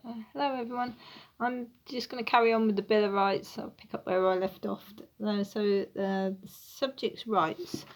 Hello everyone. I'm just going to carry on with the Bill of Rights. I'll pick up where I left off. The subject's rights.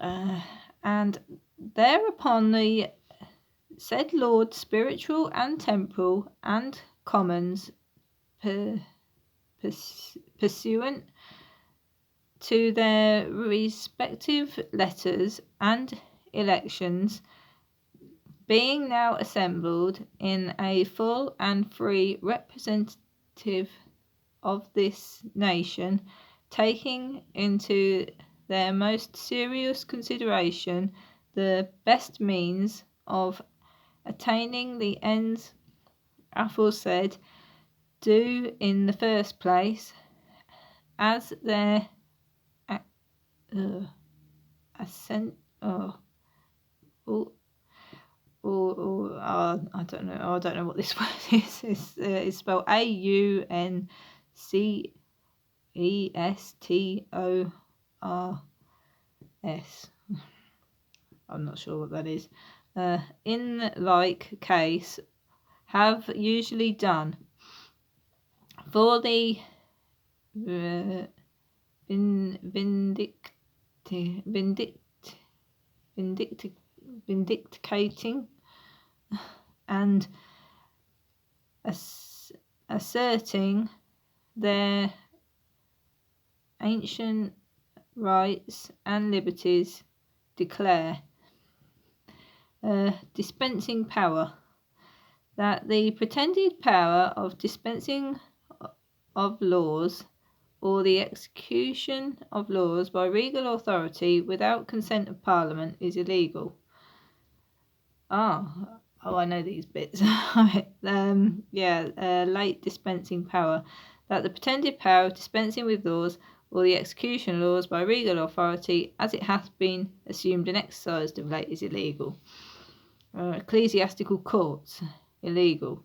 And thereupon the said Lord spiritual and temporal and commons pursuant to their respective letters and elections, being now assembled in a full and free representative of this nation, taking into their most serious consideration the best means of attaining the ends aforesaid, do in the first place, as their assent I don't know what this word is. It's spelled AUNCESTORS. I'm not sure what that is. In like case, have usually done for the vindicating and asserting their ancient rights and liberties, declare dispensing power, that the pretended power of dispensing of laws or the execution of laws by regal authority without consent of Parliament is illegal. I know these bits. Late dispensing power, that the pretended power of dispensing with laws or the execution of laws by regal authority, as it hath been assumed and exercised of late, is illegal. Ecclesiastical courts, illegal.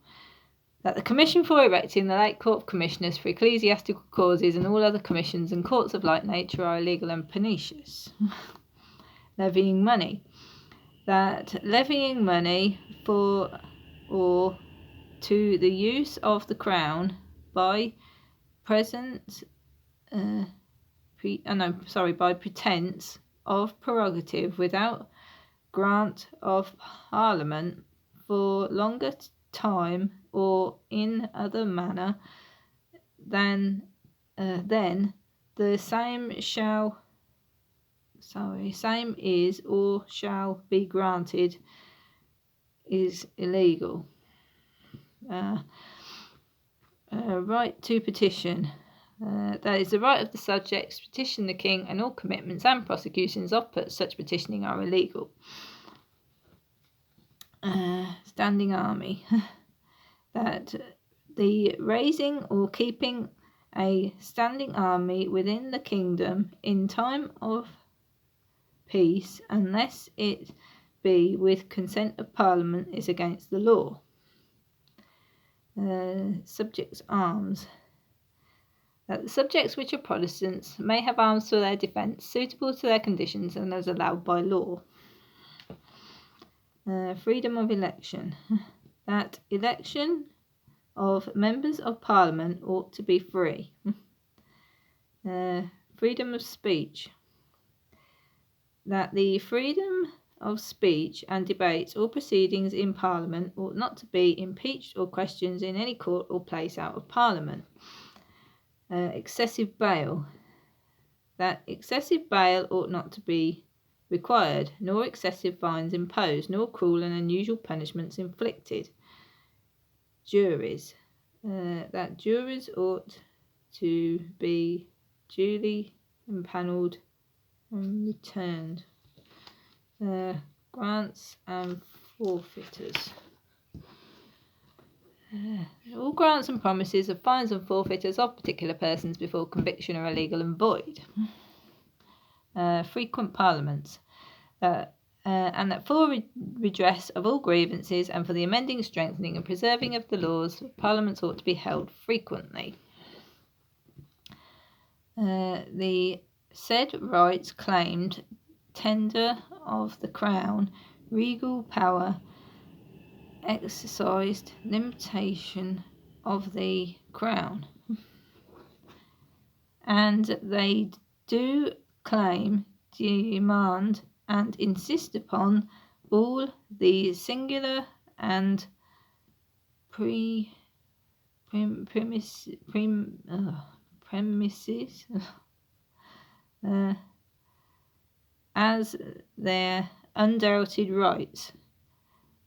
That the commission for erecting the late Court of Commissioners for ecclesiastical causes and all other commissions and courts of like nature are illegal and pernicious. Levying money. That levying money for or to the use of the Crown by present by pretence of prerogative without grant of Parliament for longer time or in other manner than then the same is or shall be granted is illegal. Right to petition. That is the right of the subjects to petition the king, and all commitments and prosecutions of such petitioning are illegal. Standing army. That the raising or keeping a standing army within the kingdom in time of peace, unless it be with consent of Parliament, is against the law. Subjects' arms. That the subjects which are Protestants may have arms for their defence, suitable to their conditions and as allowed by law. Freedom of election. That election of members of Parliament ought to be free. Freedom of speech. That the freedom of speech and debates or proceedings in Parliament ought not to be impeached or questioned in any court or place out of Parliament. Excessive bail. That excessive bail ought not to be required, nor excessive fines imposed, nor cruel and unusual punishments inflicted. Juries. That juries ought to be duly impanelled and returned. Grants and forfeiters. All grants and promises of fines and forfeiters of particular persons before conviction are illegal and void. Frequent parliaments. And that for redress of all grievances and for the amending, strengthening and preserving of the laws, parliaments ought to be held frequently. The said rights claimed tender of the Crown, regal power exercised limitation of the crown, and they do claim, demand, and insist upon all the singular and premises as their undoubted rights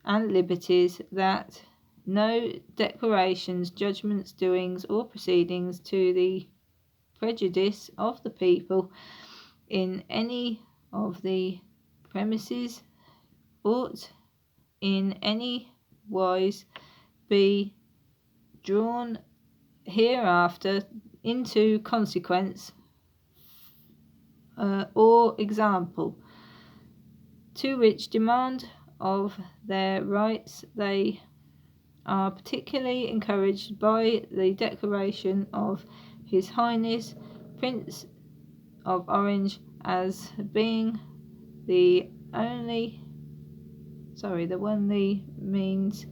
and liberties, that no declarations, judgments, doings, or proceedings to the prejudice of the people in any of the premises ought in any wise be drawn hereafter into consequence or example, to which demand of their rights they are particularly encouraged by the declaration of His Highness Prince of Orange as being the only means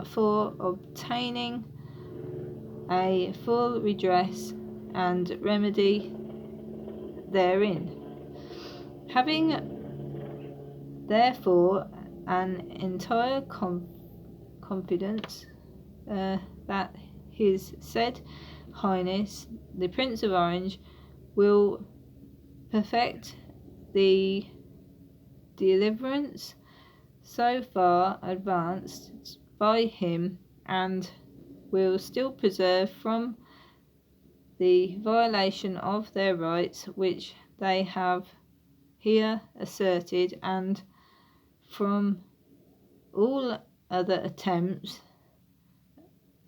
for obtaining a full redress and remedy therein. Having therefore an entire confidence that His said Highness the Prince of Orange will perfect the deliverance so far advanced by him, and will still preserve from the violation of their rights which they have here asserted, and from all other attempts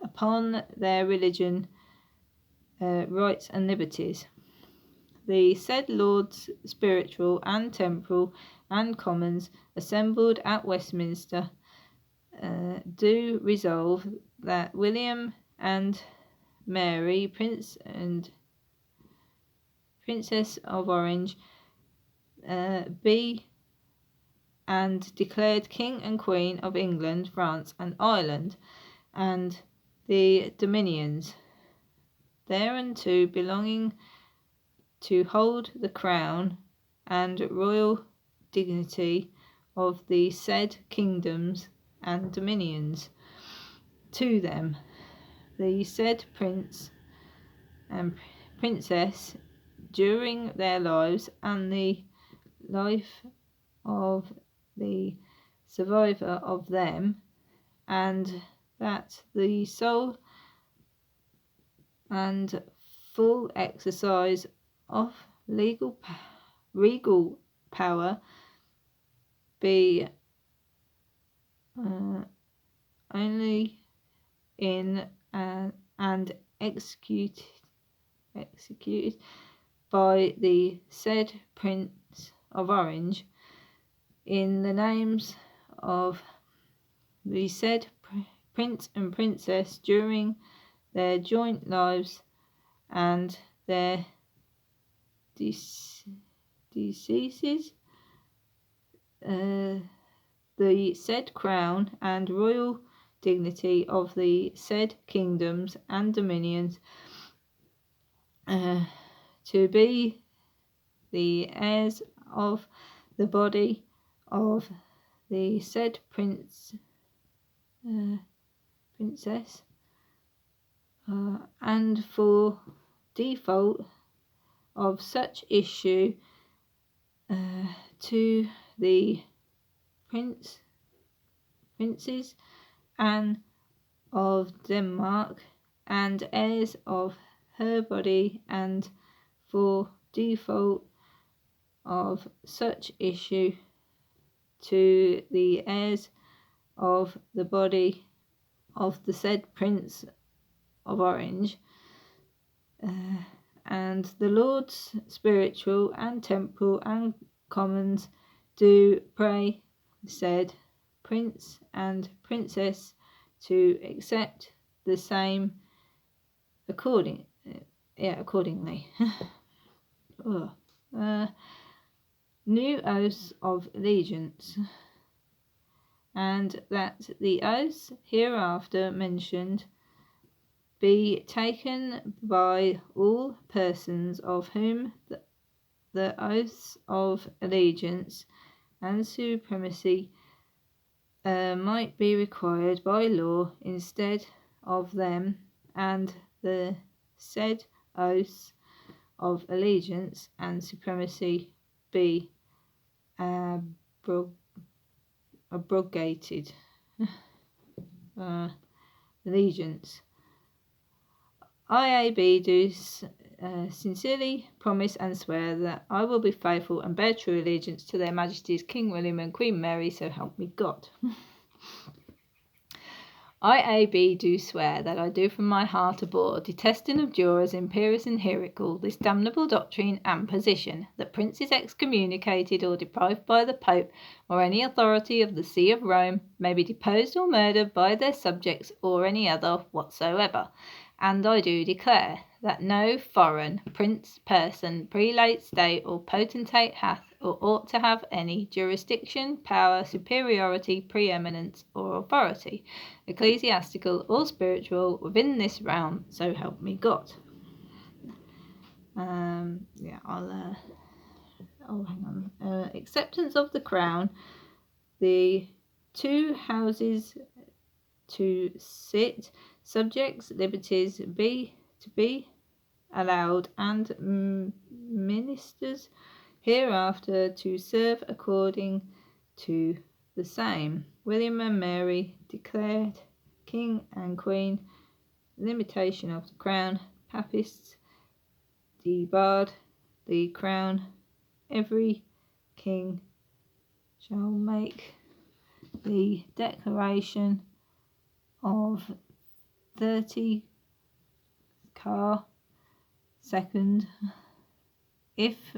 upon their religion, rights and liberties. The said Lords Spiritual and Temporal and Commons assembled at Westminster do resolve that William and Mary, Prince and Princess of Orange, be and declared King and Queen of England, France and Ireland, and the dominions thereunto belonging, to hold the crown and royal dignity of the said kingdoms and dominions to them, the said prince and princess, during their lives and the life of the survivor of them, and that the sole and full exercise of regal power be only in and executed by the said Prince of Orange in the names of the said Prince and Princess during their joint lives and their deceases, the said crown and royal dignity of the said kingdoms and dominions to be the heirs of the body of the said princess, and for default of such issue to the princes Anne of Denmark and heirs of her body, and for default of such issue to the heirs of the body of the said Prince of Orange, and the Lords Spiritual and Temporal and Commons do pray said Prince and Princess to accept the same accordingly. new oaths of allegiance, and that the oaths hereafter mentioned be taken by all persons of whom the oaths of allegiance and supremacy might be required by law instead of them, and the said oaths of allegiance and supremacy be abrogated. Allegiance. IAB do sincerely promise and swear that I will be faithful and bear true allegiance to their Majesties King William and Queen Mary, so help me God. IAB do swear that I do from my heart abhor, detesting of jurors imperious and hierarchical, this damnable doctrine and position, that princes excommunicated or deprived by the Pope or any authority of the See of Rome may be deposed or murdered by their subjects or any other whatsoever. And I do declare that no foreign prince, person, prelate, state, or potentate hath or ought to have any jurisdiction, power, superiority, preeminence, or authority, ecclesiastical or spiritual, within this realm, so help me God. Hang on. Acceptance of the crown. The two houses to sit, subjects' liberties to be allowed, and ministers hereafter to serve according to the same. William and Mary declared King and Queen. Limitation of the crown. Papists debarred the crown. Every king shall make the declaration of 30 car second if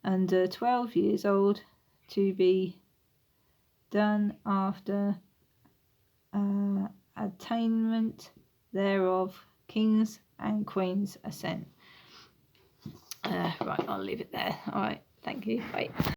under 12 years old, to be done after attainment thereof, kings and queens assent. Right, I'll leave it there. All right, thank you. Bye.